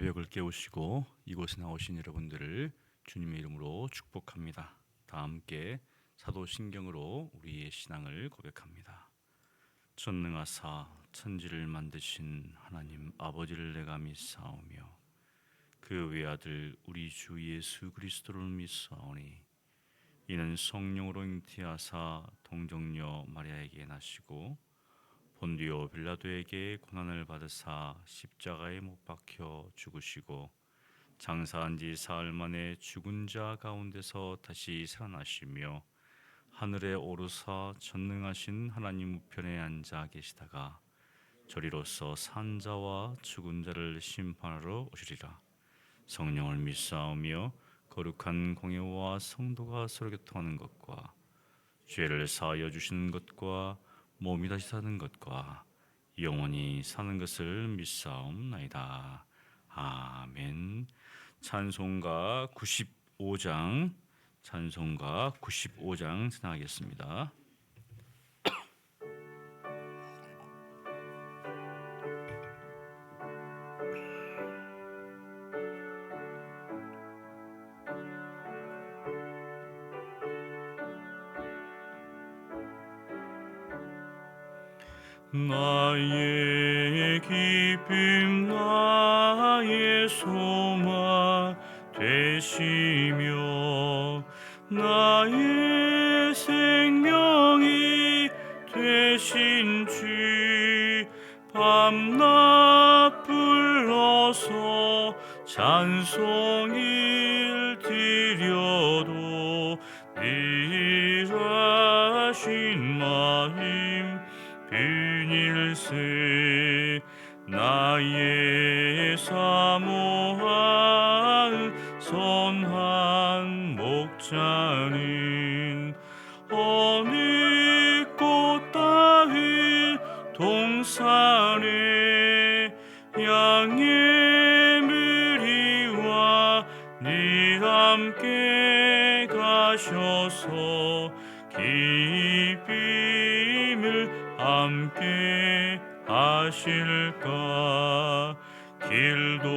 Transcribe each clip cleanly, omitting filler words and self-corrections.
새벽을 깨우시고 이곳에 나오신 여러분들을 주님의 이름으로 축복합니다. 다 함께 사도신경으로 우리의 신앙을 고백합니다. 전능하사 천지를 만드신 하나님 아버지를 내가 믿사오며 그 외아들 우리 주 예수 그리스도를 믿사오니 이는 성령으로 잉태하사 동정녀 마리아에게 나시고 본디오 빌라도에게 고난을 받으사 십자가에 못 박혀 죽으시고 장사한 지 사흘 만에 죽은 자 가운데서 다시 살아나시며 하늘에 오르사 전능하신 하나님 우편에 앉아 계시다가 저리로서 산 자와 죽은 자를 심판하러 오시리라. 성령을 믿사오며 거룩한 공예와 성도가 서로 교통하는 것과 죄를 사하여 주시는 것과 몸이 다시 사는 것과 영원히 사는 것을 믿사옵나이다. 아멘. 찬송가 95장 진행하겠습니다. 나의 기쁨 나의 소망 되시며 나의 생명이 되신 주 밤낮 불러서 찬송을 드려도 늘 하신 마음 분일세. 나의 사모한 선한 목자는 어느 꽃다운 동산에 양의 무리와 늘 함께 가셔서 기쁨을 함께 하실까. 길도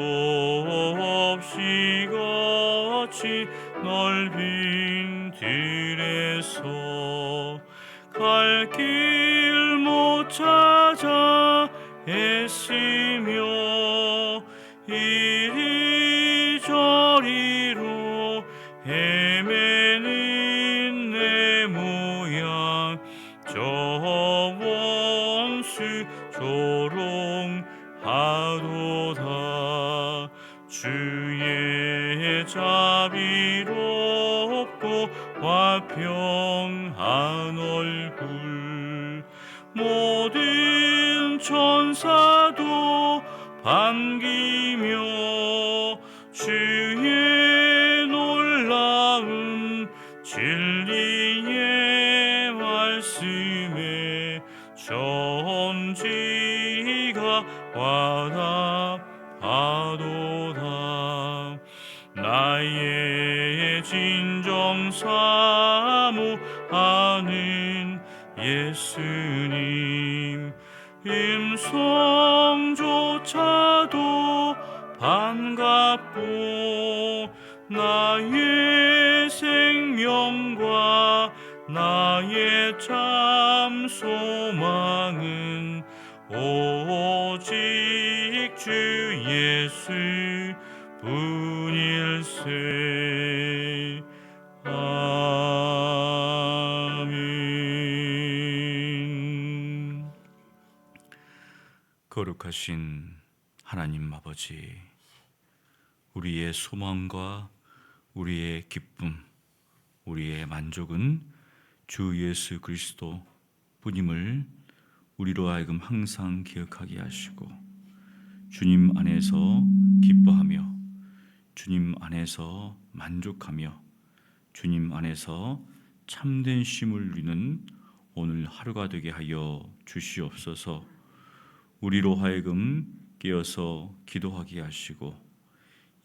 없이 거치 넓은 들에서 갈 길 못 찾아 애쓰며 이리저리로 헤매는 내 모양 저 원수 조롱하도다. 주의 자비롭고 화평한 얼굴 모든 천사도 반기며 주의 놀라운 진리의 말씀에 천지가 화답하도다. 나의 진정 사모하는 예수님 음성조차도 반갑고 나의 생명과 나의 참 소망은 오직 주 예수 분일세. 아멘. 거룩하신 하나님 아버지, 우리의 소망과 우리의 기쁨, 우리의 만족은 주 예수 그리스도 뿐임을 우리로 하여금 항상 기억하게 하시고 주님 안에서 기뻐하며 주님 안에서 만족하며 주님 안에서 참된 쉼을 누리는 오늘 하루가 되게 하여 주시옵소서. 우리로 하여금 깨어서 기도하게 하시고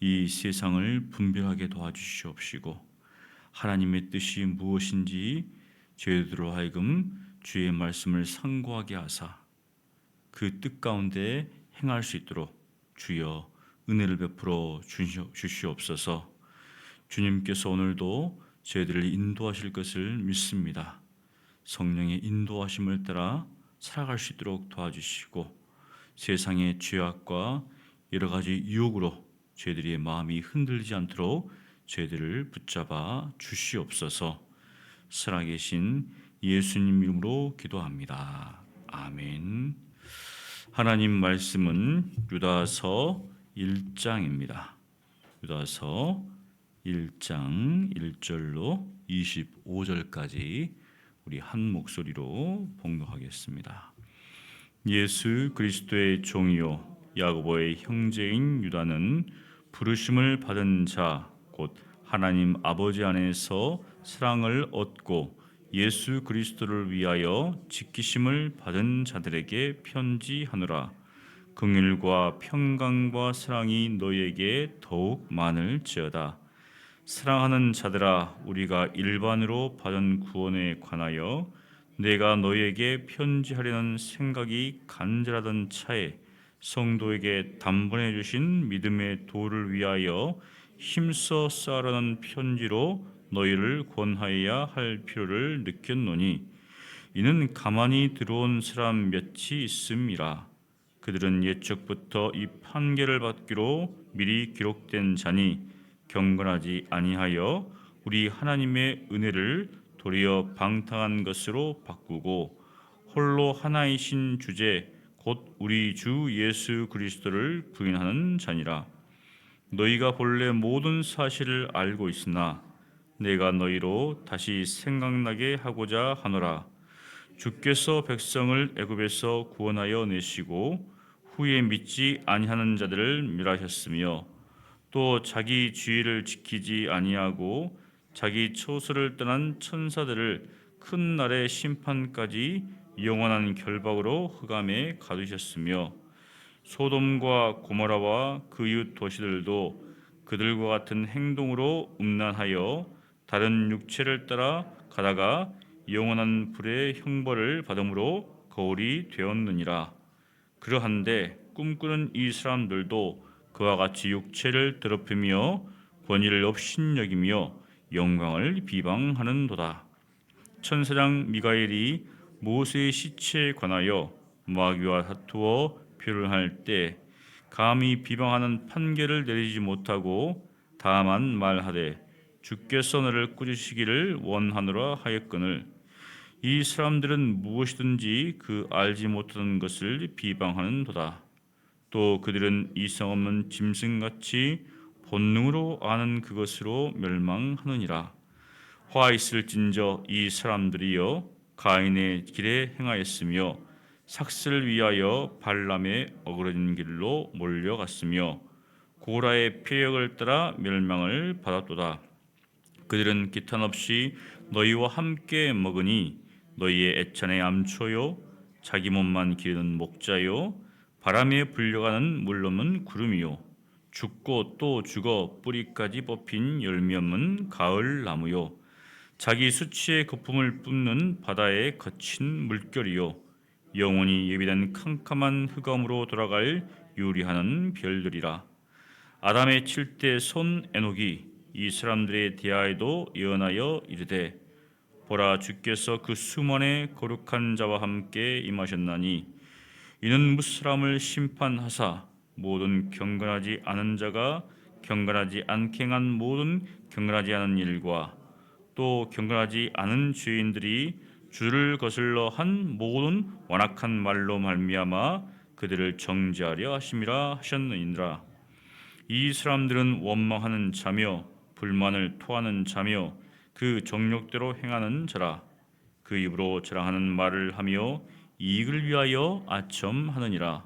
이 세상을 분별하게 도와주시옵시고 하나님의 뜻이 무엇인지 저희들로 하여금 주의 말씀을 상고하게 하사 그 뜻 가운데 행할 수 있도록 주여 은혜를 베풀어 주시옵소서. 주님께서 오늘도 저희들을 인도하실 것을 믿습니다. 성령의 인도하심을 따라 살아갈 수 있도록 도와주시고 세상의 죄악과 여러 가지 유혹으로 저희들의 마음이 흔들리지 않도록 저희들을 붙잡아 주시옵소서. 살아계신 예수님 이름으로 기도합니다. 아멘. 하나님 말씀은 유다서 1장입니다. 유다서 1장 1절로 25절까지 우리 한 목소리로 봉독하겠습니다. 예수 그리스도의 종이요 야고보의 형제인 유다는 부르심을 받은 자 곧 하나님 아버지 안에서 사랑을 얻고 예수 그리스도를 위하여 지키심을 받은 자들에게 편지하노라. 긍휼과 평강과 사랑이 너희에게 더욱 많을지어다. 사랑하는 자들아, 우리가 일반으로 받은 구원에 관하여 내가 너희에게 편지하려는 생각이 간절하던 차에 성도에게 단번에 주신 믿음의 도를 위하여 힘써 쌓으라는 편지로 너희를 권하여야 할 필요를 느꼈노니 이는 가만히 들어온 사람 몇이 있음이라. 그들은 옛적부터 이 판결을 받기로 미리 기록된 자니 경건하지 아니하여 우리 하나님의 은혜를 도리어 방탕한 것으로 바꾸고 홀로 하나이신 주제 곧 우리 주 예수 그리스도를 부인하는 자니라. 너희가 본래 모든 사실을 알고 있으나 내가 너희로 다시 생각나게 하고자 하노라. 주께서 백성을 애굽에서 구원하여 내시고 후에 믿지 아니하는 자들을 멸하셨으며 또 자기 주의를 지키지 아니하고 자기 처소를 떠난 천사들을 큰 날의 심판까지 영원한 결박으로 흑암에 가두셨으며 소돔과 고모라와 그 이웃 도시들도 그들과 같은 행동으로 음란하여 다른 육체를 따라 가다가 영원한 불의 형벌을 받음으로 거울이 되었느니라. 그러한데 꿈꾸는 이 사람들도 그와 같이 육체를 더럽히며 권위를 업신여기며 영광을 비방하는도다. 천사장 미가엘이 모세의 시체에 관하여 마귀와 다투어 표를 때 감히 비방하는 판결을 내리지 못하고 다만 말하되 주께서 너를 꾸짖으시기를 원하노라 하였거늘 이 사람들은 무엇이든지 그 알지 못하는 것을 비방하는도다. 또 그들은 이성 없는 짐승같이 본능으로 아는 그것으로 멸망하느니라. 화 있을진저 이 사람들이여 가인의 길에 행하였으며 삭슬을 위하여 발람의 어그러진 길로 몰려갔으며 고라의 표역을 따라 멸망을 받았도다. 그들은 기탄 없이 너희와 함께 먹으니 너희의 애찬의 암초요 자기 몸만 기르는 목자요 바람에 불려가는 물 없는 구름이요 죽고 또 죽어 뿌리까지 뽑힌 열매 없는 가을 나무요 자기 수치의 거품을 뿜는 바다의 거친 물결이요 영원히 예비된 캄캄한 흑암으로 돌아갈 유리하는 별들이라. 아담의 7대 손 에녹이 이 사람들에 대하여도 예언하여 이르되 보라 주께서 그 수만의 거룩한 자와 함께 임하셨나니 이는 무사람을 심판하사 모든 경건하지 않은 자가 경건하지 않게 행한 모든 경건하지 않은 일과 또 경건하지 않은 죄인들이 주를 거슬러 한 모든 완악한 말로 말미암아 그들을 정죄하려 하심이라 하셨느니라. 이 사람들은 원망하는 자며 불만을 토하는 자며 그 정욕대로 행하는 자라. 그 입으로 자랑하는 말을 하며 이익을 위하여 아첨하느니라.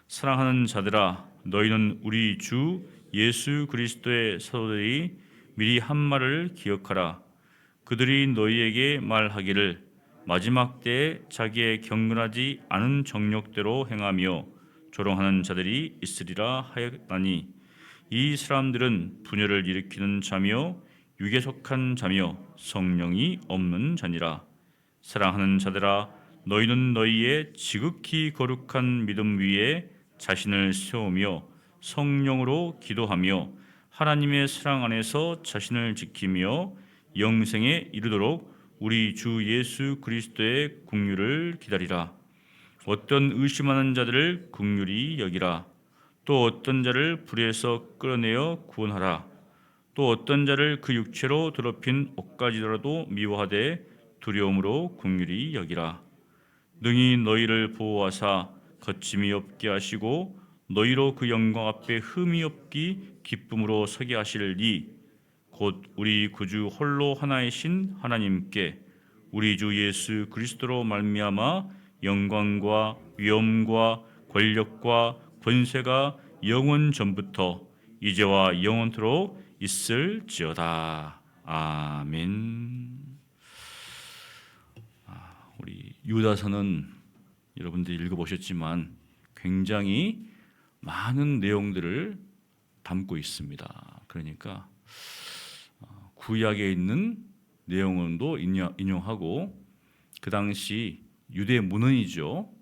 사랑하는 자들아, 너희는 우리 주 예수 그리스도의 사도들이 미리 한 말을 기억하라. 그들이 너희에게 말하기를 마지막 때에 자기의 경건하지 않은 정욕대로 행하며 조롱하는 자들이 있으리라 하였나니 이 사람들은 분열을 일으키는 자며 육에 속한 자며 성령이 없는 자니라. 사랑하는 자들아, 너희는 너희의 지극히 거룩한 믿음 위에 자신을 세우며 성령으로 기도하며 하나님의 사랑 안에서 자신을 지키며 영생에 이르도록 우리 주 예수 그리스도의 긍휼을 기다리라. 어떤 의심하는 자들을 긍휼히 여기라. 또 어떤 자를 불에서 끌어내어 구원하라. 또 어떤 자를 그 육체로 더럽힌 옷가지라도 미워하되 두려움으로 긍휼히 여기라. 능히 너희를 보호하사 거침이 없게 하시고 너희로 그 영광 앞에 흠이 없기 기쁨으로 서게 하실 이 곧 우리 구주 홀로 하나이신 하나님께 우리 주 예수 그리스도로 말미암아 영광과 위엄과 권력과 권세가 영원 전부터 이제와 영원토록 있을지어다. 아멘. 우리 유다서는 여러분들이 읽어보셨지만 굉장히 많은 내용들을 담고 있습니다. 그러니까 구약에 있는 내용도 인용하고 그 당시 유대 문헌이죠.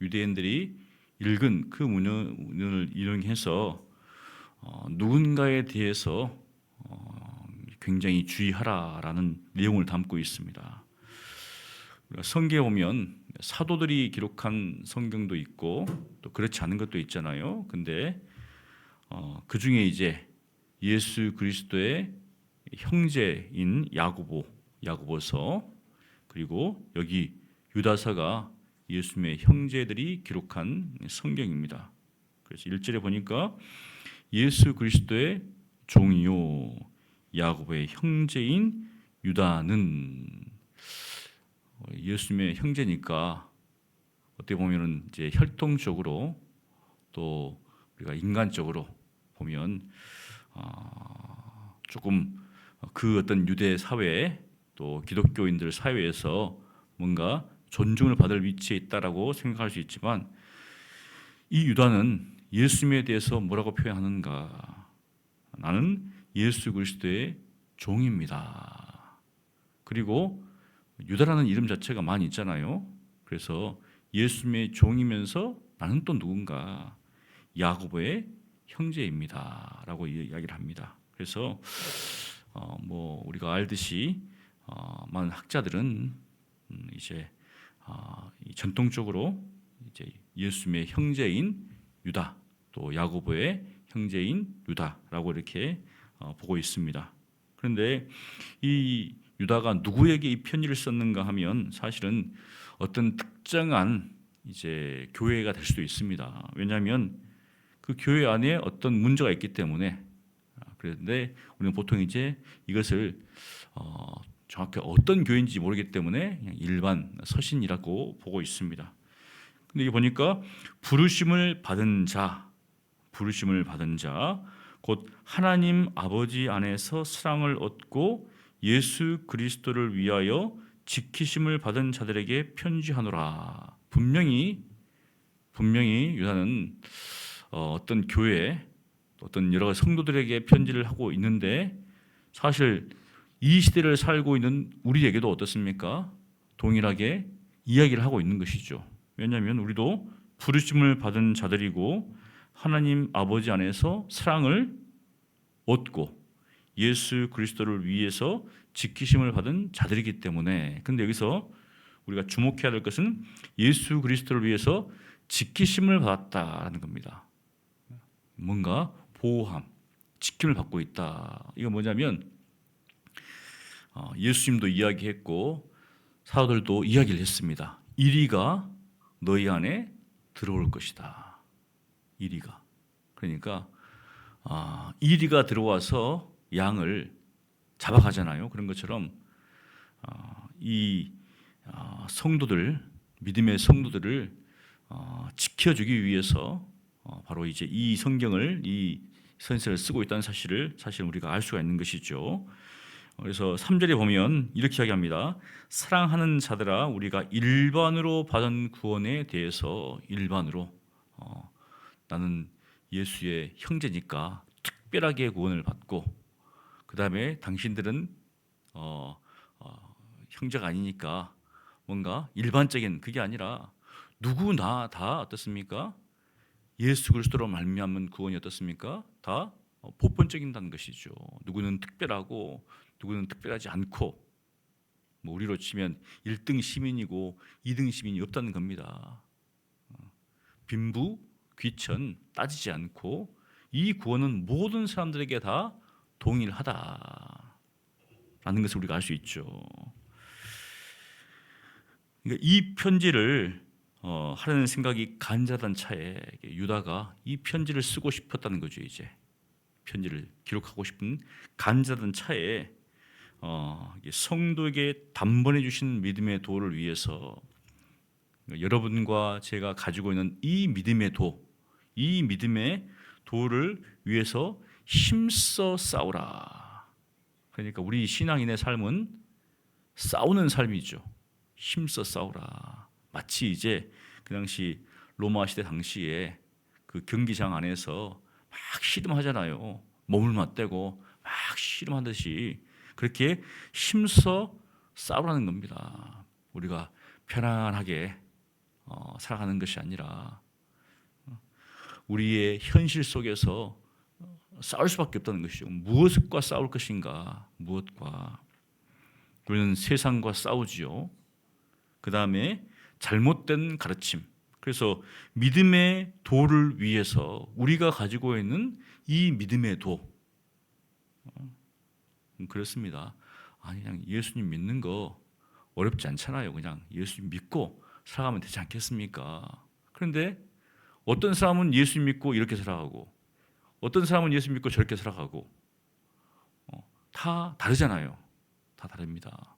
유대인들이 읽은 그 문헌을 인용해서 누군가에 대해서 굉장히 주의하라라는 내용을 담고 있습니다. 성경에 보면 사도들이 기록한 성경도 있고 또 그렇지 않은 것도 있잖아요. 근데 그 중에 이제 예수 그리스도의 형제인 야고보서 그리고 여기 유다서가 예수님의 형제들이 기록한 성경입니다. 그래서 1절에 보니까 예수 그리스도의 종이요 야고보의 형제인 유다는 예수님의 형제니까 어떻게 보면은 이제 혈통적으로 또 우리가 인간적으로 보면 조금 그 어떤 유대 사회 또 기독교인들 사회에서 뭔가 존중을 받을 위치에 있다라고 생각할 수 있지만 이 유다는 예수님에 대해서 뭐라고 표현하는가? 나는 예수 그리스도의 종입니다. 그리고 유다라는 이름 자체가 많이 있잖아요. 그래서 예수님의 종이면서 나는 또 누군가? 야고보의 형제입니다라고 이야기를 합니다. 그래서 뭐 우리가 알듯이 많은 학자들은 이제 전통적으로 이제 예수님의 형제인 유다 또 야고보의 형제인 유다라고 이렇게 보고 있습니다. 그런데 이 유다가 누구에게 이 편지를 썼는가 하면 사실은 어떤 특정한 이제 교회가 될 수도 있습니다. 왜냐하면 그 교회 안에 어떤 문제가 있기 때문에. 그런데 우리는 보통 이제 이것을 정확히 어떤 교회인지 모르기 때문에 그냥 일반 서신이라고 보고 있습니다. 근데 이게 보니까 부르심을 받은 자, 곧 하나님 아버지 안에서 사랑을 얻고 예수 그리스도를 위하여 지키심을 받은 자들에게 편지하노라. 분명히 유다는 어떤 교회, 어떤 여러 성도들에게 편지를 하고 있는데 사실 이 시대를 살고 있는 우리에게도 어떻습니까? 동일하게 이야기를 하고 있는 것이죠. 왜냐하면 우리도 부르심을 받은 자들이고 하나님 아버지 안에서 사랑을 얻고 예수 그리스도를 위해서 지키심을 받은 자들이기 때문에. 근데 여기서 우리가 주목해야 될 것은 예수 그리스도를 위해서 지키심을 받았다라는 겁니다. 뭔가 보호함, 지킴을 받고 있다. 이거 뭐냐면 예수님도 이야기했고 사도들도 이야기를 했습니다. 이리가 너희 안에 들어올 것이다. 이리가. 그러니까 이리가 들어와서 양을 잡아가잖아요. 그런 것처럼 이 성도들, 믿음의 성도들을 지켜주기 위해서 바로 이제 이 성경을, 이 선서를 쓰고 있다는 사실을 사실 우리가 알 수가 있는 것이죠. 그래서 3절에 보면 이렇게 이야기합니다. 사랑하는 자들아, 우리가 일반으로 받은 구원에 대해서 일반으로 나는 예수의 형제니까 특별하게 구원을 받고, 그 다음에 당신들은 형제가 아니니까 뭔가 일반적인 그게 아니라 누구나 다 어떻습니까? 예수 그리스도로 말미암은 구원이 어떻습니까? 다 보편적인다는 것이죠. 누구는 특별하고 누구는 특별하지 않고, 뭐 우리로 치면 1등 시민이고 2등 시민이 없다는 겁니다. 빈부, 귀천 따지지 않고 이 구원은 모든 사람들에게 다 동일하다라는 것을 우리가 알 수 있죠. 그러니까 이 편지를 하려는 생각이 간절한 차에 유다가 이 편지를 쓰고 싶었다는 거죠. 이제 편지를 기록하고 싶은 간절한 차에 성도에게 단번해 주신 믿음의 도를 위해서 여러분과 제가 가지고 있는 이 믿음의 도, 이 믿음의 도를 위해서 힘써 싸우라. 그러니까 우리 신앙인의 삶은 싸우는 삶이죠. 힘써 싸우라. 마치 이제 그 당시 로마 시대 당시에 그 경기장 안에서 막 씨름하잖아요. 몸을 맞대고 막 씨름하듯이 그렇게 힘써 싸우라는 겁니다. 우리가 편안하게 살아가는 것이 아니라 우리의 현실 속에서 싸울 수밖에 없다는 것이죠. 무엇과 싸울 것인가? 무엇과? 우리는 세상과 싸우지요. 그 다음에 잘못된 가르침. 그래서 믿음의 도를 위해서 우리가 가지고 있는 이 믿음의 도. 그렇습니다. 아니, 그냥 예수님 믿는 거 어렵지 않잖아요. 그냥 예수님 믿고 살아가면 되지 않겠습니까? 그런데 어떤 사람은 예수님 믿고 이렇게 살아가고 어떤 사람은 예수 믿고 저렇게 살아가고 다 다르잖아요. 다 다릅니다.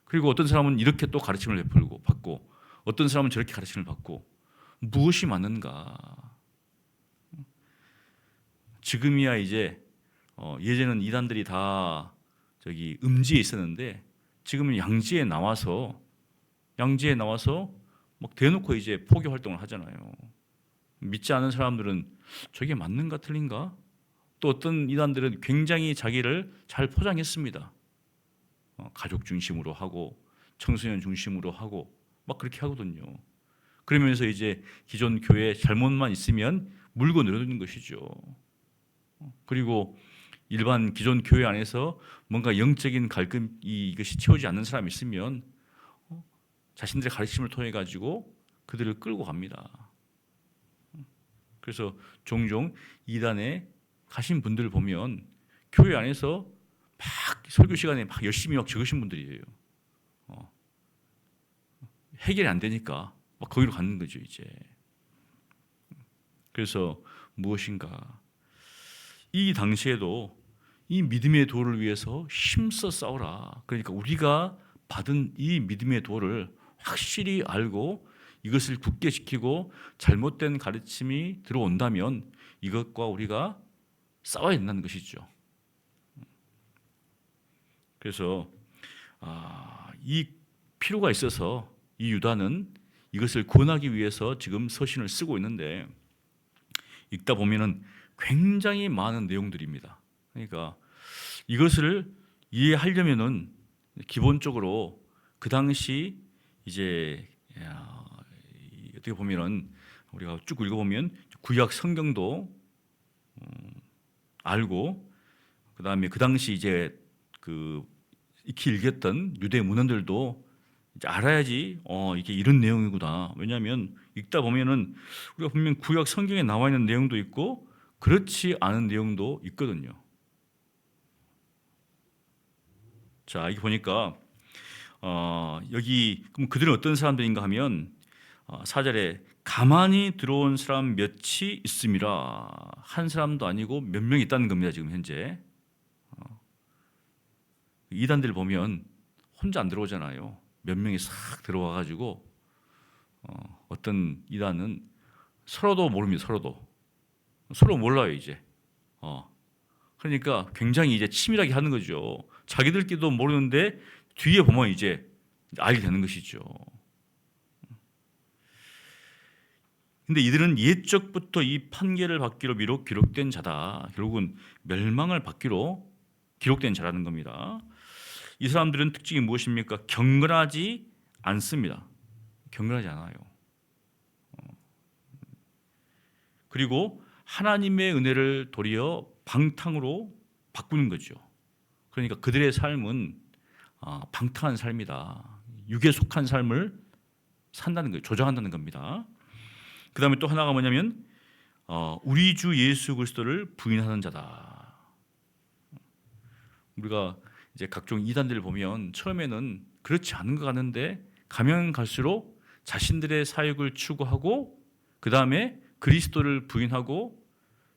그리고 어떤 사람은 이렇게 또 가르침을 받고 어떤 사람은 저렇게 가르침을 받고 무엇이 맞는가? 지금이야 이제 예전에는 이단들이 다 저기 음지에 있었는데 지금은 양지에 나와서 막 대놓고 이제 포교 활동을 하잖아요. 믿지 않은 사람들은 저게 맞는가 틀린가? 또 어떤 이단들은 굉장히 자기를 잘 포장했습니다. 가족 중심으로 하고 청소년 중심으로 하고 막 그렇게 하거든요. 그러면서 이제 기존 교회 잘못만 있으면 물고 늘어지는 것이죠. 그리고 일반 기존 교회 안에서 뭔가 영적인 갈등 이것이 채우지 않는 사람이 있으면 자신들의 가르침을 통해 가지고 그들을 끌고 갑니다. 그래서 종종 이단에 가신 분들을 보면 교회 안에서 막 설교 시간에 막 열심히 막 적으신 분들이에요. 해결이 안 되니까 막 거기로 가는 거죠 이제. 그래서 무엇인가? 이 당시에도 이 믿음의 도를 위해서 힘써 싸우라. 그러니까 우리가 받은 이 믿음의 도를 확실히 알고 이것을 굳게 지키고 잘못된 가르침이 들어온다면 이것과 우리가 싸워야 된다는 것이죠. 그래서 이 필요가 있어서 이 유다는 이것을 구원하기 위해서 지금 서신을 쓰고 있는데 읽다 보면은 굉장히 많은 내용들입니다. 그러니까 이것을 이해하려면은 기본적으로 그 당시 이제 어떻게 보면은 우리가 쭉 읽어보면 구약 성경도 알고 그 다음에 그 당시 이제 그 익히 읽었던 유대 문헌들도 이제 알아야지 이게 이런 내용이구나. 왜냐하면 읽다 보면은 우리가 분명 구약 성경에 나와 있는 내용도 있고 그렇지 않은 내용도 있거든요. 자, 여기 보니까 여기 그럼 그들은 어떤 사람들인가 하면 4절에 가만히 들어온 사람 몇이 있음이라. 한 사람도 아니고 몇 명 있다는 겁니다. 지금 현재 이단들 보면 혼자 안 들어오잖아요. 몇 명이 싹 들어와 가지고 어떤 이단은 서로도 모릅니다. 서로 몰라요 이제. 그러니까 굉장히 이제 치밀하게 하는 거죠. 자기들끼리도 모르는데 뒤에 보면 이제 알게 되는 것이죠. 근데 이들은 옛적부터 이 판결을 받기로 미록 기록된 자다. 결국은 멸망을 받기로 기록된 자라는 겁니다. 이 사람들은 특징이 무엇입니까? 경건하지 않습니다. 경건하지 않아요. 그리고 하나님의 은혜를 도리어 방탕으로 바꾸는 거죠. 그러니까 그들의 삶은 방탕한 삶이다. 육에 속한 삶을 산다는 거예요. 조장한다는 겁니다. 그 다음에 또 하나가 뭐냐면 우리 주 예수 그리스도를 부인하는 자다. 우리가 이제 각종 이단들을 보면 처음에는 그렇지 않은 것 같는데 가면 갈수록 자신들의 사역을 추구하고 그 다음에 그리스도를 부인하고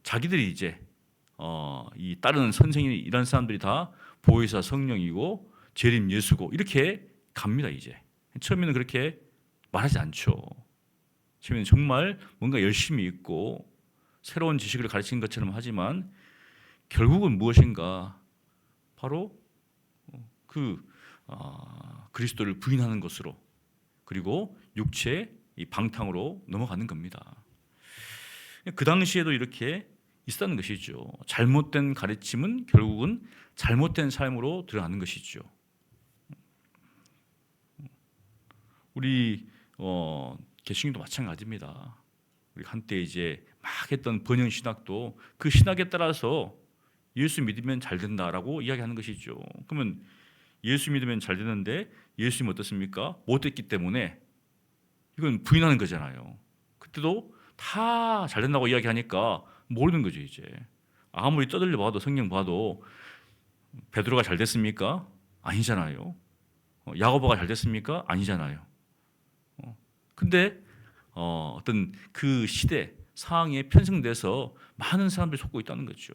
자기들이 이제 이 따르는 선생님 이런 사람들이 다 보혜사 성령이고 재림 예수고 이렇게 갑니다. 이제 처음에는 그렇게 말하지 않죠. 처음에는 정말 뭔가 열심히 있고 새로운 지식을 가르치는 것처럼 하지만 결국은 무엇인가 바로 그리스도를 부인하는 것으로 그리고 육체의 이 방탕으로 넘어가는 겁니다. 그 당시에도 이렇게 있었다는 것이죠. 잘못된 가르침은 결국은 잘못된 삶으로 들어가는 것이죠. 우리 개신교도 마찬가지입니다. 우리 한때 이제 막 했던 번영 신학도 그 신학에 따라서 예수 믿으면 잘 된다라고 이야기하는 것이죠. 그러면 예수 믿으면 잘 되는데 예수님 어떻습니까? 못 됐기 때문에 이건 부인하는 거잖아요. 그때도 다 잘 된다고 이야기하니까 모르는 거죠. 이제 아무리 떠들려 봐도 성경 봐도 베드로가 잘 됐습니까? 아니잖아요. 야고보가 잘 됐습니까? 아니잖아요. 근데 어떤 그 시대 상황에 편승돼서 많은 사람들이 속고 있다는 거죠.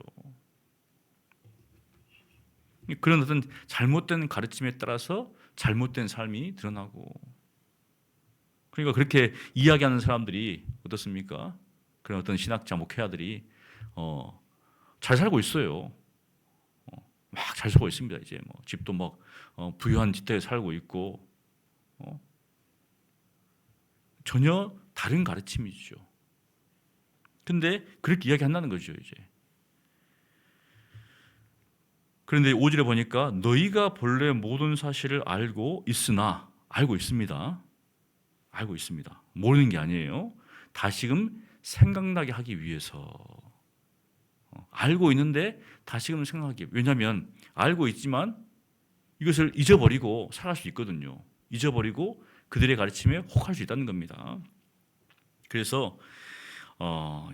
그런 어떤 잘못된 가르침에 따라서 잘못된 삶이 드러나고 그러니까 그렇게 이야기하는 사람들이 어떻습니까? 그런 어떤 신학자 목회자들이 잘 살고 있어요. 막 잘 살고 있습니다. 이제 뭐 집도 막 부유한 지대에 살고 있고 전혀 다른 가르침이죠. 근데 그렇게 이야기한다는 거죠. 이제 그런데 5절에 보니까 너희가 본래 모든 사실을 알고 있으나 알고 있습니다. 알고 있습니다. 모르는 게 아니에요. 다시금 생각나게 하기 위해서 알고 있는데 다시금 생각하기. 왜냐하면 알고 있지만 이것을 잊어버리고 살아갈 수 있거든요. 잊어버리고 그들의 가르침에 혹할 수 있다는 겁니다. 그래서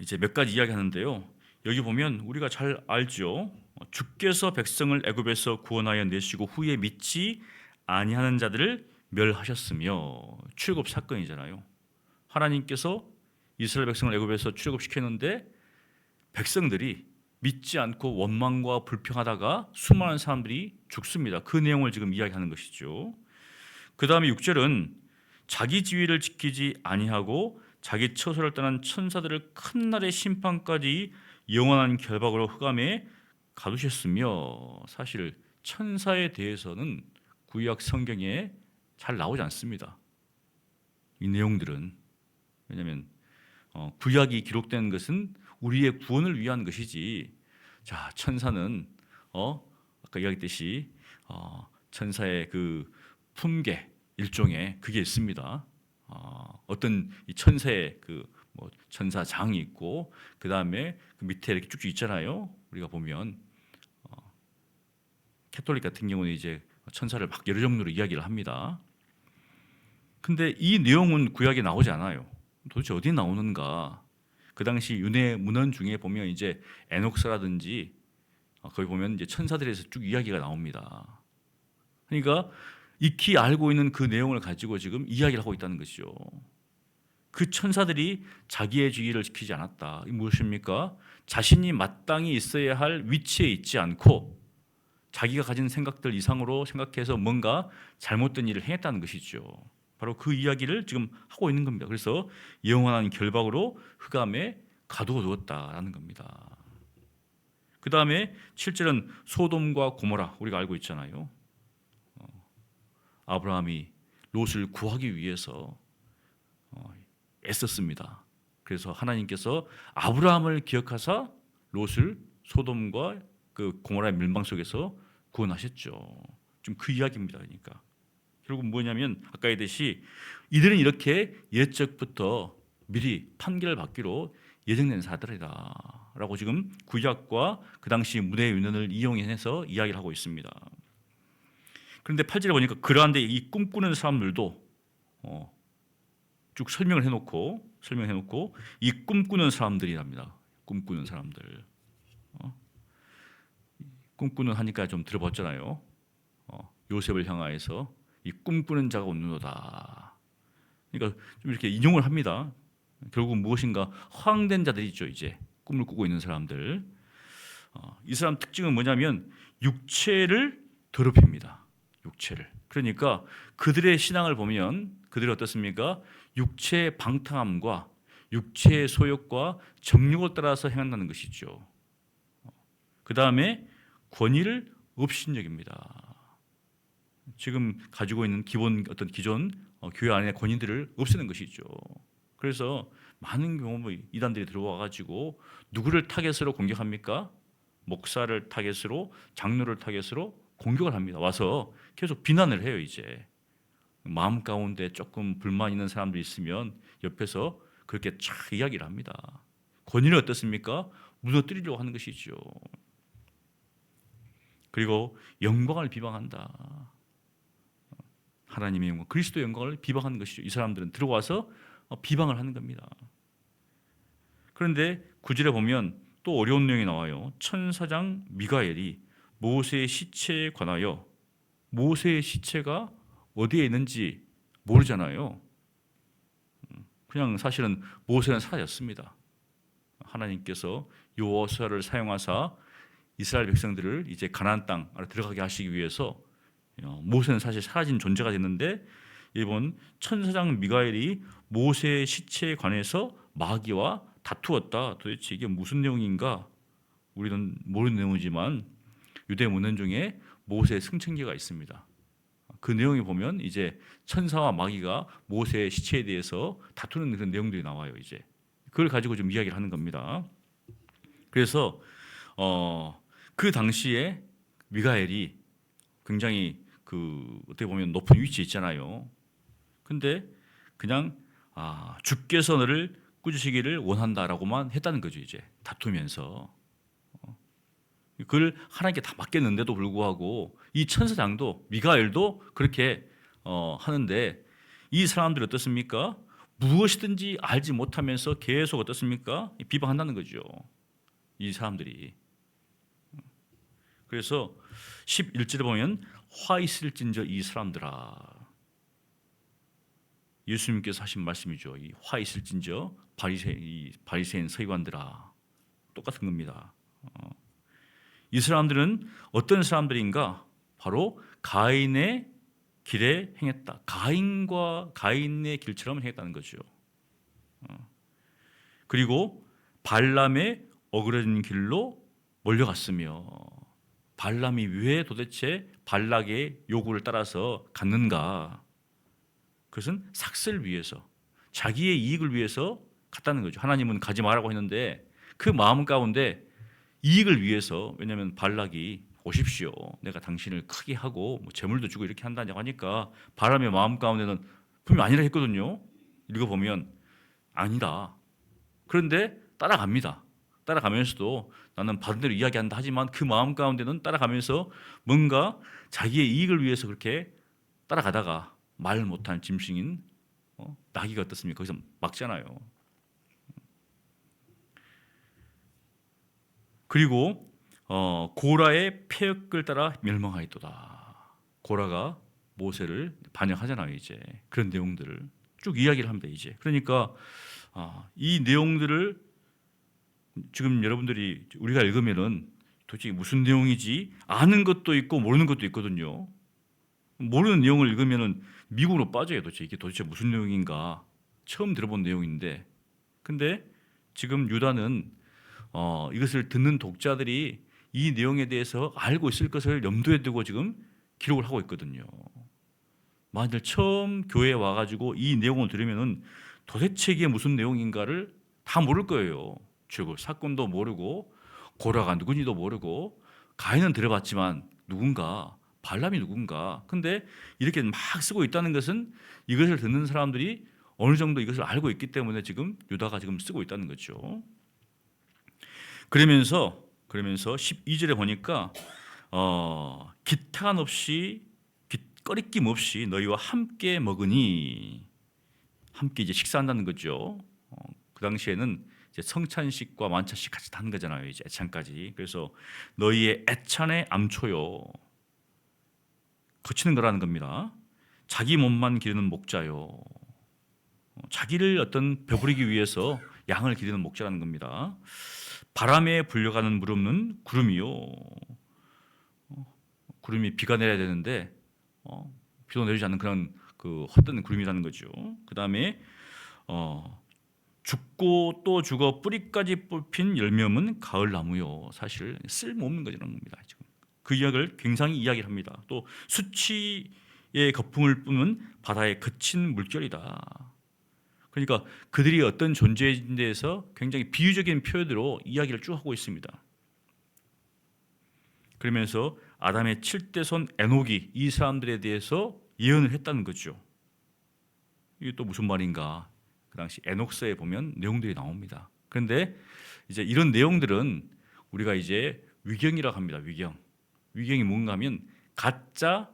이제 몇 가지 이야기하는데요. 여기 보면 우리가 잘 알죠. 주께서 백성을 애굽에서 구원하여 내시고 후에 믿지 아니하는 자들을 멸하셨으며 출애굽 사건이잖아요. 하나님께서 이스라엘 백성을 애굽에서 출애굽시켰는데 백성들이 믿지 않고 원망과 불평하다가 수많은 사람들이 죽습니다. 그 내용을 지금 이야기하는 것이죠. 그 다음에 6절은 자기 지위를 지키지 아니하고 자기 처소를 떠난 천사들을 큰 날의 심판까지 영원한 결박으로 흑암에 가두셨으며 사실 천사에 대해서는 구약 성경에 잘 나오지 않습니다. 이 내용들은 왜냐하면 구약이 기록된 것은 우리의 구원을 위한 것이지. 자, 천사는 아까 이야기했듯이 천사의 그 품계 일종의 그게 있습니다. 어떤 이 천사의 뭐 천사장이 있고 그 다음에 그 밑에 이렇게 쭉쭉 있잖아요. 우리가 보면 캐톨릭 같은 경우는 이제 천사를 막 여러 종류로 이야기를 합니다. 근데 이 내용은 구약에 나오지 않아요. 도대체 어디에 나오는가? 그 당시 윤회 문헌 중에 보면 이제 에녹서라든지 거기 보면 이제 천사들에서 쭉 이야기가 나옵니다. 그러니까 익히 알고 있는 그 내용을 가지고 지금 이야기를 하고 있다는 것이죠. 그 천사들이 자기의 지위를 지키지 않았다. 이게 무엇입니까? 자신이 마땅히 있어야 할 위치에 있지 않고 자기가 가진 생각들 이상으로 생각해서 뭔가 잘못된 일을 행했다는 것이죠. 바로 그 이야기를 지금 하고 있는 겁니다. 그래서 영원한 결박으로 흑암에 가두어 두었다라는 겁니다. 그 다음에 7절은 소돔과 고모라 우리가 알고 있잖아요. 아브라함이 롯을 구하기 위해서 애썼습니다. 그래서 하나님께서 아브라함을 기억하사 롯을 소돔과 그 고모라의 멸망 속에서 구원하셨죠. 좀 그 이야기입니다. 그러니까 결국 뭐냐면 아까 얘기했듯이 이들은 이렇게 옛적부터 미리 판결을 받기로 예정된 자들이다라고 지금 구약과 그 당시 무대의 유년을 이용해서 이야기를 하고 있습니다. 그런데 8절에 보니까 그러한데 이 꿈꾸는 사람들도 쭉 설명을 해놓고 이 꿈꾸는 사람들이랍니다. 꿈꾸는 사람들. 꿈꾸는 하니까 좀 들어봤잖아요. 요셉을 향하여서 이 꿈꾸는 자가 없는도다. 그러니까 좀 이렇게 인용을 합니다. 결국 무엇인가 허황된 자들이 있죠. 이제 꿈을 꾸고 있는 사람들. 이 사람 특징은 뭐냐면 육체를 더럽힙니다. 육체를. 그러니까 그들의 신앙을 보면 그들이 어떻습니까? 육체의 방탕함과 육체의 소욕과 정욕을 따라서 행한다는 것이죠. 그 다음에 권위를 업신여깁니다. 지금 가지고 있는 기존 교회 안의 권위들을 없애는 것이죠. 그래서 많은 경우 이단들이 들어와 가지고 누구를 타겟으로 공격합니까? 목사를 타겟으로, 장로를 타겟으로 공격을 합니다. 와서 계속 비난을 해요. 이제 마음 가운데 조금 불만 있는 사람들이 있으면 옆에서 그렇게 쫙 이야기를 합니다. 권위를 어떻습니까? 무너뜨리려고 하는 것이죠. 그리고 영광을 비방한다. 하나님의 영광, 그리스도의 영광을 비방하는 것이죠. 이 사람들은 들어와서 비방을 하는 겁니다. 그런데 9절에 보면 또 어려운 내용이 나와요. 천사장 미가엘이 모세의 시체에 관하여, 모세의 시체가 어디에 있는지 모르잖아요. 그냥 사실은 모세는 사라졌습니다. 하나님께서 여호수아를 사용하사 이스라엘 백성들을 이제 가나안 땅 안에 들어가게 하시기 위해서 모세는 사실 사라진 존재가 됐는데, 이번 천사장 미가엘이 모세의 시체에 관해서 마귀와 다투었다. 도대체 이게 무슨 내용인가? 우리는 모르는 내용이지만 유대 문헌 중에 모세의 승천기가 있습니다. 그 내용에 보면 이제 천사와 마귀가 모세의 시체에 대해서 다투는 그런 내용들이 나와요. 이제 그걸 가지고 좀 이야기를 하는 겁니다. 그래서 그 당시에 미가엘이 굉장히 어떻게 보면 높은 위치에 있잖아요. 근데 그냥 주께서 너를 꾸짖으시기를 원한다라고만 했다는 거죠. 이제 다투면서 그걸 하나님께 다 맡겼는데도 불구하고 이 천사장도 미가엘도 그렇게 하는데, 이 사람들이 어떻습니까? 무엇이든지 알지 못하면서 계속 어떻습니까? 비방한다는 거죠. 이 사람들이. 그래서 11절에 보면 화 있을진저 이 사람들아. 예수님께서 하신 말씀이죠. 이 화 있을진저 바리새인 서기관들아. 똑같은 겁니다. 이 사람들은 어떤 사람들인가? 바로 가인의 길에 행했다. 가인의 길처럼 행했다는 거죠. 그리고 발람의 어그러진 길로 몰려갔으며, 발람이 왜 도대체 발락의 요구를 따라서 갔는가? 그것은 삭슬 위해서, 자기의 이익을 위해서 갔다는 거죠. 하나님은 가지 말라고 했는데 그 마음 가운데 이익을 위해서, 왜냐하면 발락이 오십시오, 내가 당신을 크게 하고 재물도 주고 이렇게 한다고 하니까 발람의 마음 가운데는 분명히 아니라 했거든요. 읽어보면 아니다. 그런데 따라갑니다. 따라가면서도 나는 받은 대로 이야기한다 하지만 그 마음 가운데는 따라가면서 뭔가 자기의 이익을 위해서 그렇게 따라가다가 말 못한 짐승인 나귀가 어떻습니까? 거기서 막잖아요. 그리고 고라의 폐역을 따라 멸망하였도다. 고라가 모세를 반역하잖아요. 이제 그런 내용들을 쭉 이야기를 합니다. 이제 그러니까 이 내용들을 지금 여러분들이 우리가 읽으면은 도대체 무슨 내용이지? 아는 것도 있고 모르는 것도 있거든요. 모르는 내용을 읽으면은 미국으로 빠져요. 이게 도대체 무슨 내용인가? 처음 들어본 내용인데, 근데 지금 유다는 이것을 듣는 독자들이 이 내용에 대해서 알고 있을 것을 염두에 두고 지금 기록을 하고 있거든요. 만일 처음 교회에 와가지고 이 내용을 들으면은 도대체 이게 무슨 내용인가를 다 모를 거예요. 즉 사건도 모르고 고라가 누군지도 모르고, 가인은 들어봤지만 누군가, 발람이 누군가. 근데 이렇게 막 쓰고 있다는 것은 이것을 듣는 사람들이 어느 정도 이것을 알고 있기 때문에 지금 유다가 지금 쓰고 있다는 거죠. 그러면서 12절에 보니까 기탄 없이 꺼리낌 없이 너희와 함께 먹으니, 함께 이제 식사한다는 거죠. 그 당시에는 이제 성찬식과 만찬식 같이 다 하는 거잖아요. 이제 애찬까지. 그래서 너희의 애찬의 암초요, 거치는 거라는 겁니다. 자기 몸만 기르는 목자요. 자기를 어떤 배부리기 위해서 양을 기르는 목자라는 겁니다. 바람에 불려가는 물 없는 구름이요. 구름이 비가 내려야 되는데 비도 내리지 않는 그런 그 헛된 구름이라는 거죠. 그 다음에 죽고 또 죽어 뿌리까지 뽑힌 열매는 가을 나무요. 사실 쓸모없는 거라는 겁니다. 지금 그 이야기를 굉장히 이야기를 합니다. 또 수치의 거품을 뿜은 바다에 그친 물결이다. 그러니까 그들이 어떤 존재에 대해서 굉장히 비유적인 표현으로 이야기를 쭉 하고 있습니다. 그러면서 아담의 7대손 에녹이 이 사람들에 대해서 예언을 했다는 거죠. 이게 또 무슨 말인가? 그 당시 에녹서에 보면 내용들이 나옵니다. 그런데 이제 이런 내용들은 우리가 이제 위경이라고 합니다. 위경이 뭔가 하면 가짜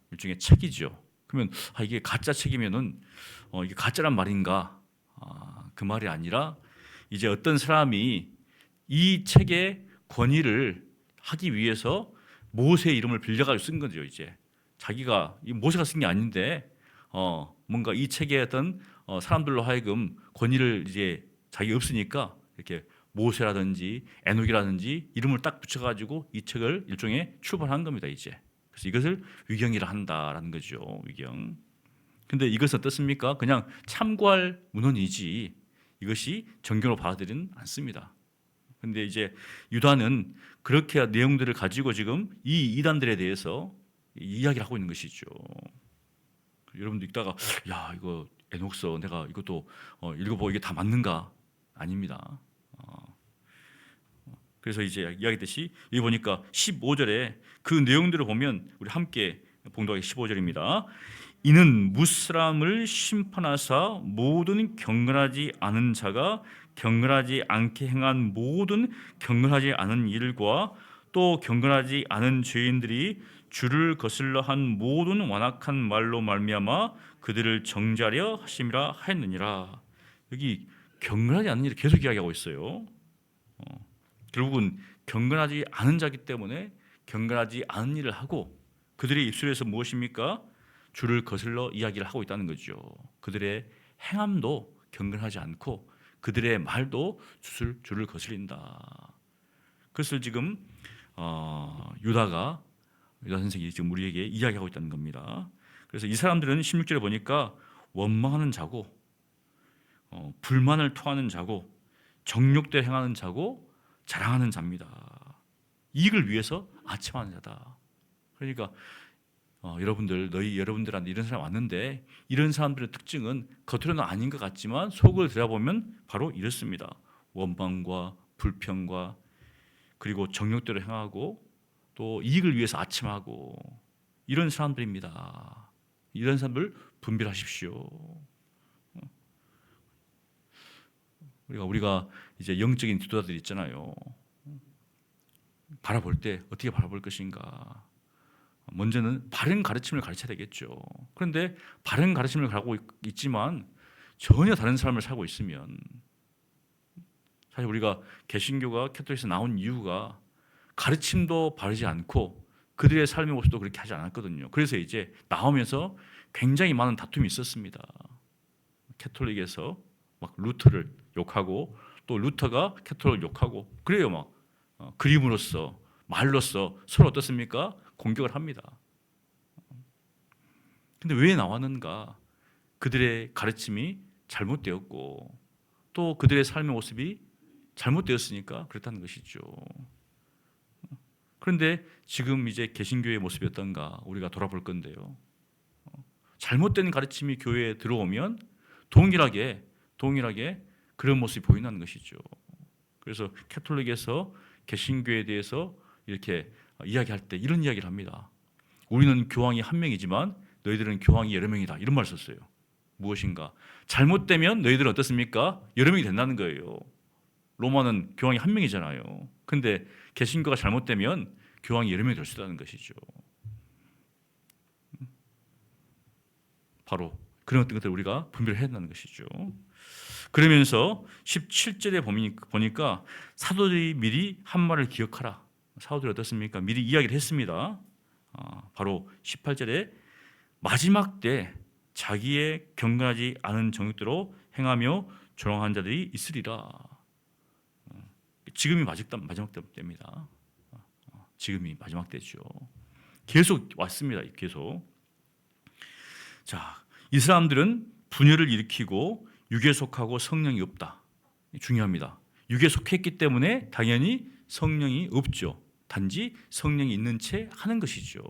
일종의 책이죠. 그러면 이게 가짜 책이면은 이게 가짜란 말인가? 그 말이 아니라 이제 어떤 사람이 이 책의 권위를 하기 위해서 모세의 이름을 빌려가지고 쓴 거죠. 이제 자기가 이 모세가 쓴 게 아닌데 뭔가 이 책에 어떤 사람들로 하여금 권위를 이제 자기 없으니까 이렇게 모세라든지 에녹이라든지 이름을 딱 붙여가지고 이 책을 일종의 출판한 겁니다. 이제 그래서 이것을 위경이라 한다라는 거죠. 위경. 근데 이것은 어떻습니까? 그냥 참고할 문헌이지 이것이 정경으로 받아들이는 않습니다. 근데 이제 유다는 그렇게 내용들을 가지고 지금 이 이단들에 대해서 이야기를 하고 있는 것이죠. 여러분도 읽다가 야 이거 에녹서 내가 이것도 읽어보고 이게 다 맞는가? 아닙니다. 그래서 이제 이야기했듯이 여기 보니까 15절에 그 내용들을 보면 우리 함께 봉독하기 15절입니다. 이는 무사람을 심판하사 모든 경건하지 않은 자가 경건하지 않게 행한 모든 경건하지 않은 일과 또 경건하지 않은 죄인들이 주를 거슬러 한 모든 완악한 말로 말미암아 그들을 정죄하려 하심이라 하였느니라. 여기 경건하지 않은 일을 계속 이야기하고 있어요. 결국은 경건하지 않은 자기 때문에 경건하지 않은 일을 하고 그들의 입술에서 무엇입니까? 주를 거슬러 이야기를 하고 있다는 거죠. 그들의 행함도 경건하지 않고 그들의 말도 주를 거슬린다. 그것을 지금 유다 선생이 지금 우리에게 이야기하고 있다는 겁니다. 그래서 이 사람들은 16절에 보니까 원망하는 자고 불만을 토하는 자고 정욕대로 행하는 자고 자랑하는 자입니다. 이익을 위해서 아첨하는 자다. 그러니까 여러분들한테 이런 사람 왔는데 이런 사람들의 특징은 겉으로는 아닌 것 같지만 속을 들여다보면 바로 이렇습니다. 원망과 불평과 그리고 정욕대로 행하고 또 이익을 위해서 아첨하고 이런 사람들입니다. 이런 사람들 분별하십시오. 우리가 이제 영적인 지도자들이 있잖아요. 바라볼 때 어떻게 바라볼 것인가? 먼저는 바른 가르침을 가르쳐야 되겠죠. 그런데 바른 가르침을 가고 있지만 전혀 다른 삶을 살고 있으면 사실 우리가 개신교가 캐톨릭에서 나온 이유가 가르침도 바르지 않고 그들의 삶의 모습도 그렇게 하지 않았거든요. 그래서 이제 나오면서 굉장히 많은 다툼이 있었습니다. 캐톨릭에서 막 루터를 욕하고 또 루터가 캐톨릭을 욕하고 그래요. 막 그림으로써 말로써 서로 어떻습니까? 공격을 합니다. 근데 왜 나왔는가? 그들의 가르침이 잘못되었고 또 그들의 삶의 모습이 잘못되었으니까 그렇다는 것이죠. 그런데 지금 이제 개신교의 모습이 어떤가 우리가 돌아볼 건데요. 잘못된 가르침이 교회에 들어오면 동일하게 그런 모습이 보인다는 것이죠. 그래서 캐톨릭에서 개신교에 대해서 이렇게 이야기할 때 이런 이야기를 합니다. 우리는 교황이 한 명이지만 너희들은 교황이 여러 명이다. 이런 말을 썼어요. 무엇인가? 잘못되면 너희들은 어떻습니까? 여러 명이 된다는 거예요. 로마는 교황이 한 명이잖아요. 근데 개신교가 잘못되면 교황이 여러 명이 될 수 있다는 것이죠. 바로 그런 것들을 우리가 분별해야 한다는 것이죠. 그러면서 17절에 보니까 사도들이 미리 한 말을 기억하라. 사도들이 어떻습니까? 미리 이야기를 했습니다. 바로 18절에 마지막 때 자기의 경건하지 않은 정욕대로 행하며 조롱한 자들이 있으리라. 지금이 마지막 때입니다. 지금이 마지막 때죠. 계속 왔습니다. 계속. 자, 이 사람들은 분열을 일으키고 육에 속하고 성령이 없다. 중요합니다. 육에 속했기 때문에 당연히 성령이 없죠. 단지 성령이 있는 채 하는 것이죠.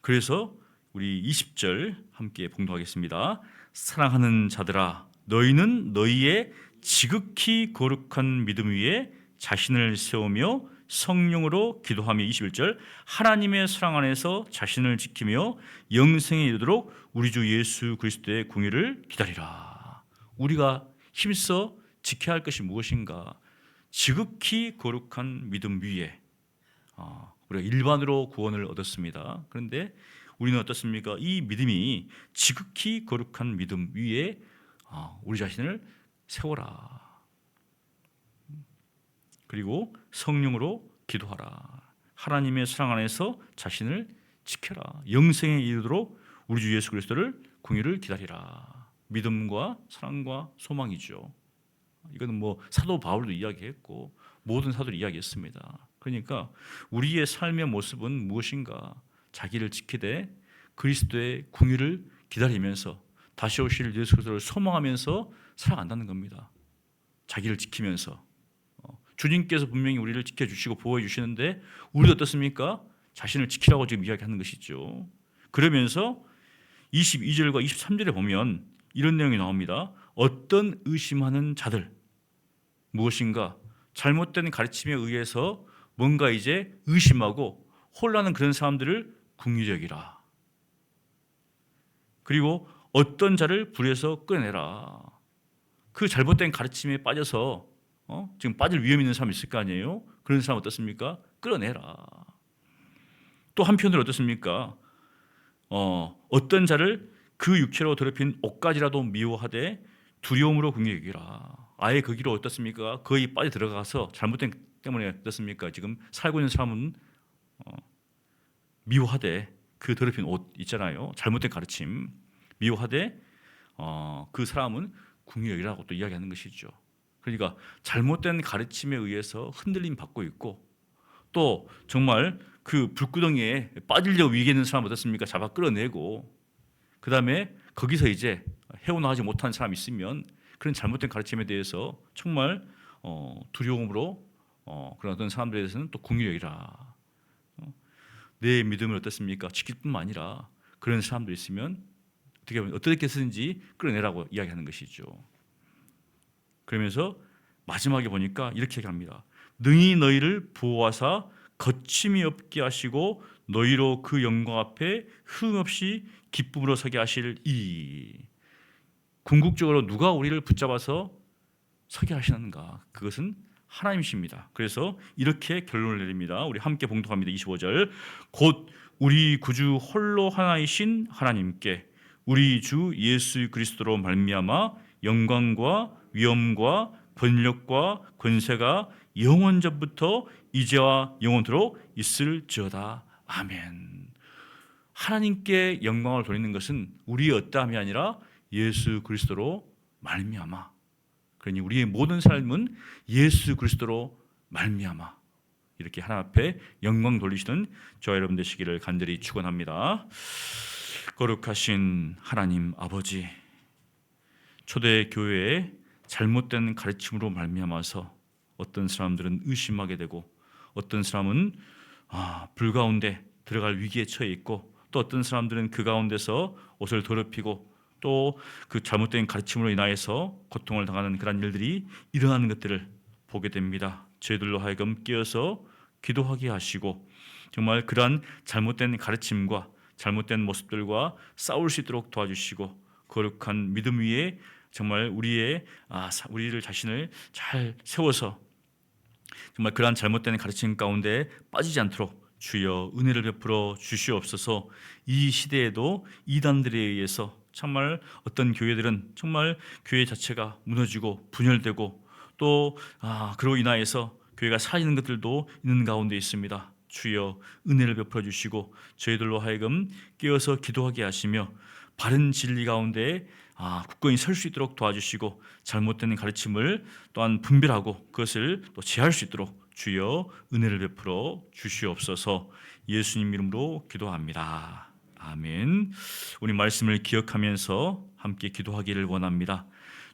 그래서 우리 20절 함께 봉독하겠습니다. 사랑하는 자들아, 너희는 너희의 지극히 거룩한 믿음 위에 자신을 세우며 성령으로 기도하며 21절 하나님의 사랑 안에서 자신을 지키며 영생에 이르도록 우리 주 예수 그리스도의 궁유를 기다리라. 우리가 힘써 지켜야 할 것이 무엇인가? 지극히 거룩한 믿음 위에 우리가 일반으로 구원을 얻었습니다. 그런데 우리는 어떻습니까? 이 믿음이 지극히 거룩한 믿음 위에 우리 자신을 세워라. 그리고 성령으로 기도하라. 하나님의 사랑 안에서 자신을 지켜라. 영생에 이르도록 우리 주 예수 그리스도를 궁유를 기다리라. 믿음과 사랑과 소망이죠. 이거는 뭐 사도 바울도 이야기했고 모든 사도들이 이야기했습니다. 그러니까 우리의 삶의 모습은 무엇인가? 자기를 지키되 그리스도의 궁유를 기다리면서 다시 오실 예수 그리스도를 소망하면서 살아간다는 겁니다. 자기를 지키면서 주님께서 분명히 우리를 지켜주시고 보호해 주시는데 우리도 어떻습니까? 자신을 지키라고 지금 이야기하는 것이죠. 그러면서 22절과 23절에 보면 이런 내용이 나옵니다. 어떤 의심하는 자들 무엇인가 잘못된 가르침에 의해서 뭔가 이제 의심하고 혼란한 그런 사람들을 긍휼히 여기라. 그리고 어떤 자를 불에서 꺼내라. 그 잘못된 가르침에 빠져서 지금 빠질 위험이 있는 사람이 있을 거 아니에요? 그런 사람 어떻습니까? 끌어내라. 또 한편으로 어떻습니까? 어떤 자를 그 육체로 더럽힌 옷가지라도 미워하되 두려움으로 긍휼히 여기라. 아예 그 길로 어떻습니까? 거의 빠져 들어가서 잘못된 때문에 어떻습니까? 지금 살고 있는 사람은 미워하되 그 더럽힌 옷 있잖아요. 잘못된 가르침 미워하되 그 사람은 긍휼히 여기라고 또 이야기하는 것이죠. 그러니까 잘못된 가르침에 의해서 흔들림 받고 있고 또 정말 그 불구덩이에 빠지려고 위기에 있는 사람 어떻습니까? 잡아 끌어내고 그 다음에 거기서 이제 헤어나가지 못한 사람이 있으면 그런 잘못된 가르침에 대해서 정말 두려움으로 그런 어떤 사람들에 대해서는 또 긍휼히 여기라. 내 믿음을 어떻습니까? 지킬 뿐만 아니라 그런 사람들이 있으면 어떻게 보면 어떻게 해서든지 끌어내라고 이야기하는 것이죠. 그러면서 마지막에 보니까 이렇게 얘기합니다. 능히 너희를 보호하사 거침이 없게 하시고 너희로 그 영광 앞에 흠 없이 기쁨으로 서게 하실 이. 궁극적으로 누가 우리를 붙잡아서 서게 하시는가? 그것은 하나님이십니다. 그래서 이렇게 결론을 내립니다. 우리 함께 봉독합니다. 25절 곧 우리 구주 홀로 하나이신 하나님께 우리 주 예수 그리스도로 말미암아 영광과 위엄과 권력과 권세가 영원전부터 이제와 영원토록 있을지어다. 아멘. 하나님께 영광을 돌리는 것은 우리의 어떠함이 아니라 예수 그리스도로 말미암아. 그러니 우리의 모든 삶은 예수 그리스도로 말미암아. 이렇게 하나님 앞에 영광 돌리시는 저와 여러분 되시기를 간절히 축원합니다. 거룩하신 하나님 아버지, 초대 교회의 잘못된 가르침으로 말미암아서 어떤 사람들은 의심하게 되고 어떤 사람은 불 가운데 들어갈 위기에 처해 있고 또 어떤 사람들은 그 가운데서 옷을 더럽히고 또 그 잘못된 가르침으로 인하여서 고통을 당하는 그런 일들이 일어나는 것들을 보게 됩니다. 저희들로 하여금 깨어서 기도하게 하시고 정말 그러한 잘못된 가르침과 잘못된 모습들과 싸울 수 있도록 도와주시고 거룩한 믿음 위에 정말 우리를 자신을 잘 세워서 정말 그러한 잘못된 가르침 가운데 빠지지 않도록 주여 은혜를 베풀어 주시옵소서. 이 시대에도 이단들에 의해서 정말 어떤 교회들은 정말 교회 자체가 무너지고 분열되고 또 그로 인하여서 교회가 사라지는 것들도 있는 가운데 있습니다. 주여 은혜를 베풀어 주시고 저희들로 하여금 깨어서 기도하게 하시며 바른 진리 가운데 굳건히 설 수 있도록 도와주시고 잘못된 가르침을 또한 분별하고 그것을 또 제할 수 있도록 주여 은혜를 베풀어 주시옵소서. 예수님 이름으로 기도합니다. 아멘. 우리 말씀을 기억하면서 함께 기도하기를 원합니다.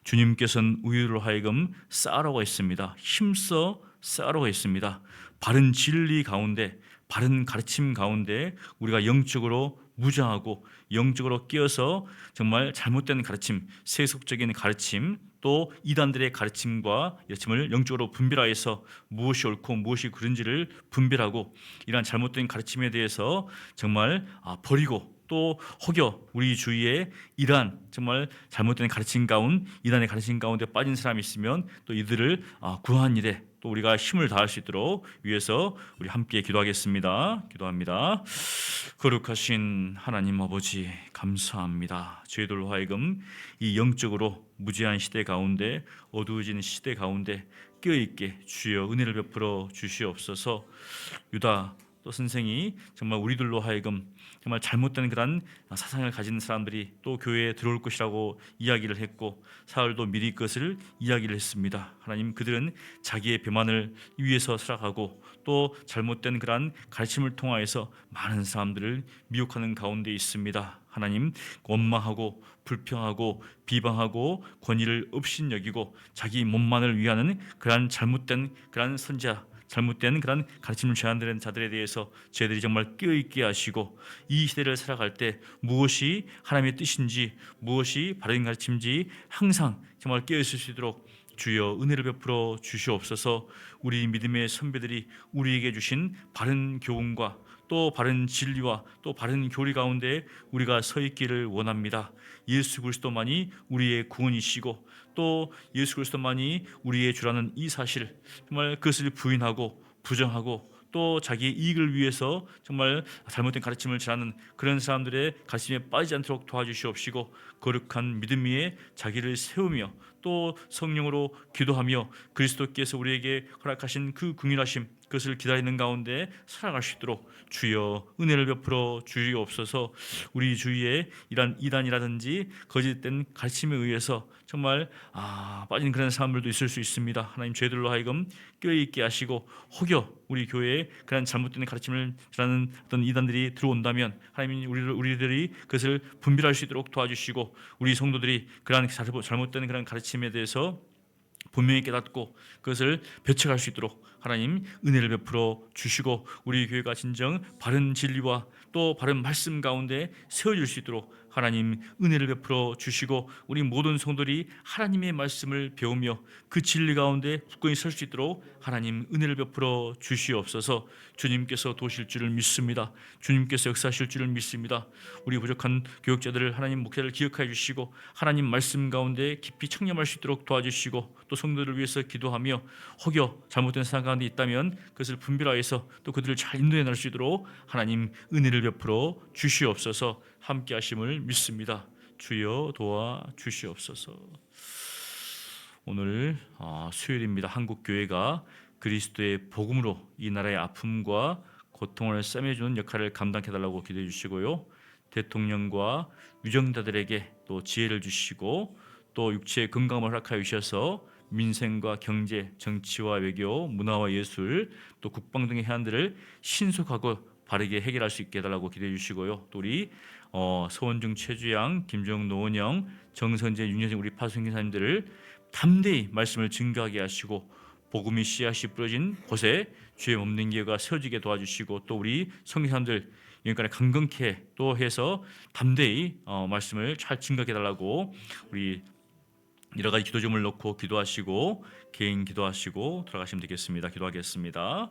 주님께서는 우리로 하여금 쌓으라고 했습니다. 힘써 쌓으라고 했습니다. 바른 진리 가운데 바른 가르침 가운데 우리가 영적으로 무장하고 영적으로 끼어서 정말 잘못된 가르침, 세속적인 가르침 또 이단들의 가르침과 가르침을 영적으로 분별하여서 무엇이 옳고 무엇이 그른지를 분별하고 이러한 잘못된 가르침에 대해서 정말 버리고 또 혹여 우리 주위에 이러한 정말 잘못된 가르침 가운데 이단의 가르침 가운데 빠진 사람이 있으면 또 이들을 구하는 일에 또 우리가 힘을 다할 수 있도록 위해서 우리 함께 기도하겠습니다. 기도합니다. 거룩하신 하나님 아버지 감사합니다. 저희들로 하여금 이 영적으로 무지한 시대 가운데 어두워진 시대 가운데 깨어있게 주여 은혜를 베풀어 주시옵소서. 유다 또 선생이 정말 우리들로 하여금 정말 잘못된 그런 사상을 가진 사람들이 또 교회에 들어올 것이라고 이야기를 했고 사울도 미리 그것을 이야기를 했습니다. 하나님 그들은 자기의 배만을 위해서 살아가고 또 잘못된 그런 가르침을 통하여서 많은 사람들을 미혹하는 가운데 있습니다. 하나님 원망하고 불평하고 비방하고 권위를 업신여기고 자기 몸만을 위하는 그러한 잘못된 그러한 선지자 잘못된 그런 가르침을 제안되는 자들에 대해서 저희들이 정말 깨어있게 하시고 이 시대를 살아갈 때 무엇이 하나님의 뜻인지 무엇이 바른 가르침인지 항상 정말 깨어있을 수 있도록 주여 은혜를 베풀어 주시옵소서. 우리 믿음의 선배들이 우리에게 주신 바른 교훈과 또 바른 진리와 또 바른 교리 가운데 우리가 서 있기를 원합니다. 예수 그리스도만이 우리의 구원이시고 또 예수 그리스도만이 우리의 주라는 이 사실 정말 그것을 부인하고 부정하고 또 자기의 이익을 위해서 정말 잘못된 가르침을 전하는 그런 사람들의 가르침에 빠지지 않도록 도와주시옵시고 거룩한 믿음 위에 자기를 세우며 또 성령으로 기도하며 그리스도께서 우리에게 허락하신 그 긍휼하심 그것을 기다리는 가운데 살아갈 수 있도록 주여 은혜를 베풀어 주시옵소서. 우리 주위에 이러한 이단이라든지 거짓된 가르침에 의해서 정말 빠진 그런 사람들도 있을 수 있습니다. 하나님 저희들로 하여금 껴있게 하시고 혹여 우리 교회에 그런 잘못된 가르침을 전하는 어떤 이단들이 들어온다면 하나님 우리들이 그것을 분별할 수 있도록 도와주시고 우리 성도들이 그러한 잘못된 그런 가르침에 대해서 분명히 깨닫고 그것을 배척할 수 있도록 하나님 은혜를 베풀어 주시고 우리 교회가 진정 바른 진리와 또 바른 말씀 가운데 세워질 수 있도록 하나님 은혜를 베풀어 주시고 우리 모든 성도들이 하나님의 말씀을 배우며 그 진리 가운데 굳건히 설 수 있도록 하나님 은혜를 베풀어 주시옵소서. 주님께서 도실 줄을 믿습니다. 주님께서 역사하실 줄을 믿습니다. 우리 부족한 교육자들을 하나님 목회를 기억하여 주시고 하나님 말씀 가운데 깊이 청렴할 수 있도록 도와주시고 또 성도들을 위해서 기도하며 혹여 잘못된 사상 가운데 있다면 그것을 분별하여서 또 그들을 잘 인도해 날 수 있도록 하나님 은혜를 베풀어 주시옵소서. 함께 하심을 믿습니다. 주여 도와 주시옵소서. 오늘 수요일입니다. 한국 교회가 그리스도의 복음으로 이 나라의 아픔과 고통을 싸매주는 역할을 감당해 달라고 기도해 주시고요. 대통령과 유정자들에게 또 지혜를 주시고 또 육체의 건강을 허락하여 주셔서 민생과 경제, 정치와 외교, 문화와 예술, 또 국방 등의 해안들을 신속하고 바르게 해결할 수 있게 해달라고 기도해 주시고요. 또 우리 서원중, 최주양, 김정, 노원영, 정선재, 윤여정 우리 파송교사님들을 담대히 말씀을 증거하게 하시고 복음의 씨앗이 뿌려진 곳에 주의 몸된 교회가 세워지게 도와주시고 또 우리 성교사님들 여기까지 강건케 또 해서 담대히 말씀을 잘 증거하게 해달라고 우리 여러 가지 기도 점을 놓고 기도하시고 개인 기도하시고 들어가시면 되겠습니다. 기도하겠습니다.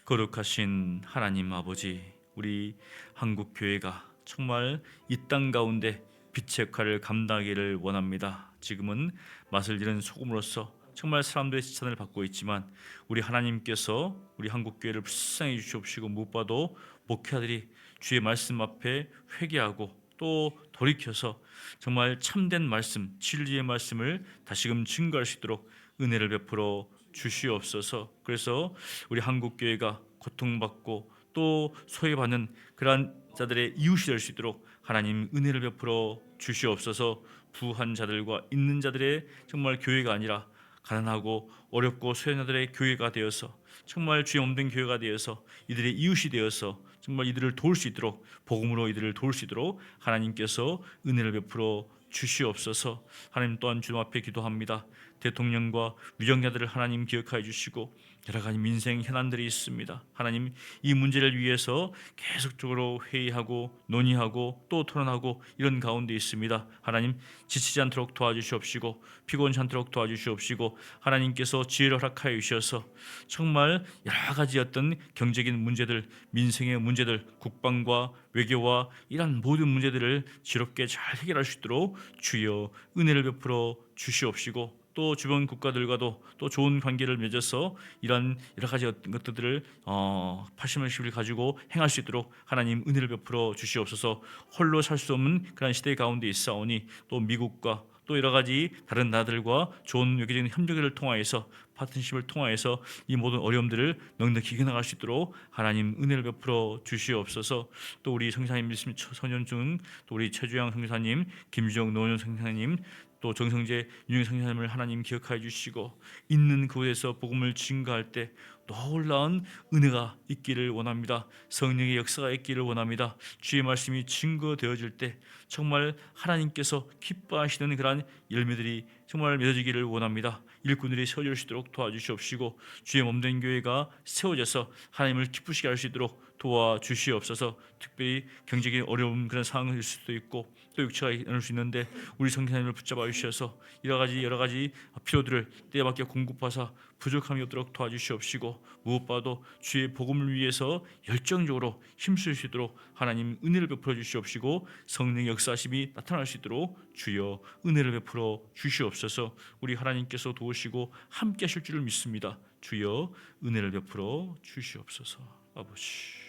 거룩하신 하나님 아버지, 우리 한국 교회가 정말 이 땅 가운데 빛의 역할을 감당하기를 원합니다. 지금은 맛을 잃은 소금으로서 정말 사람들의 지탄을 받고 있지만 우리 하나님께서 우리 한국교회를 불쌍히 주시옵시고 무엇보다도 목회자들이 주의 말씀 앞에 회개하고 또 돌이켜서 정말 참된 말씀, 진리의 말씀을 다시금 증거할 수 있도록 은혜를 베풀어 주시옵소서. 그래서 우리 한국교회가 고통받고 또 소외받는 그러한 자들의 이웃이 될 수 있도록 하나님 은혜를 베풀어 주시옵소서. 부한 자들과 있는 자들의 정말 교회가 아니라 가난하고 어렵고 소외자들의 교회가 되어서 정말 주의 몸된 교회가 되어서 이들의 이웃이 되어서 정말 이들을 도울 수 있도록 복음으로 이들을 도울 수 있도록 하나님께서 은혜를 베풀어 주시옵소서. 하나님 또한 주님 앞에 기도합니다. 대통령과 위정자들을 하나님 기억하여 주시고 여러 가지 민생 현안들이 있습니다. 하나님 이 문제를 위해서 계속적으로 회의하고 논의하고 또 토론하고 이런 가운데 있습니다. 하나님 지치지 않도록 도와주시옵시고 피곤치 않도록 도와주시옵시고 하나님께서 지혜를 허락하여 주셔서 정말 여러 가지 어떤 경제적인 문제들, 민생의 문제들, 국방과 외교와 이런 모든 문제들을 지롭게 잘 해결할 수 있도록 주여 은혜를 베풀어 주시옵시고 또 주변 국가들과도 또 좋은 관계를 맺어서 이런 여러 가지 어떤 것들을 80을 가지고 행할 수 있도록 하나님 은혜를 베풀어 주시옵소서. 홀로 살 수 없는 그런 시대 가운데 있사오니 또 미국과 또 여러 가지 다른 나라들과 좋은 외교적인 협력을 통하여서 파트너십을 통하여서 이 모든 어려움들을 넉넉히 이겨나갈 수 있도록 하나님 은혜를 베풀어 주시옵소서. 또 우리 성사님 말씀 선현중 또 우리 최주영 성사님, 김주영 노원 성사님 또 정성재 윤영 성사님을 하나님 기억하여 주시고 있는 그곳에서 복음을 증거할 때 놀라운 은혜가 있기를 원합니다. 성령의 역사가 있기를 원합니다. 주의 말씀이 증거되어질 때 정말 하나님께서 기뻐하시는 그러한 열매들이 정말 맺어지기를 원합니다. 일꾼들이 세워질 수 있도록 도와주시옵시고 주의 몸된 교회가 세워져서 하나님을 기쁘시게 할 수 있도록 도와주시옵소서. 특별히 경제적인 어려운 그런 상황일 수도 있고 또 육체가 일어날 수 있는데 우리 성도님을 붙잡아 주셔서 여러 가지 필요들을 때에 공급하사 부족함이 없도록 도와주시옵시고 무엇보다도 주의 복음을 위해서 열정적으로 힘쓸 수 있도록 하나님 은혜를 베풀어 주시옵시고 성령의 역사심이 나타날 수 있도록 주여 은혜를 베풀어 주시옵소서. 우리 하나님께서 도우시고 함께 하실 줄을 믿습니다. 주여 은혜를 베풀어 주시옵소서. 아버지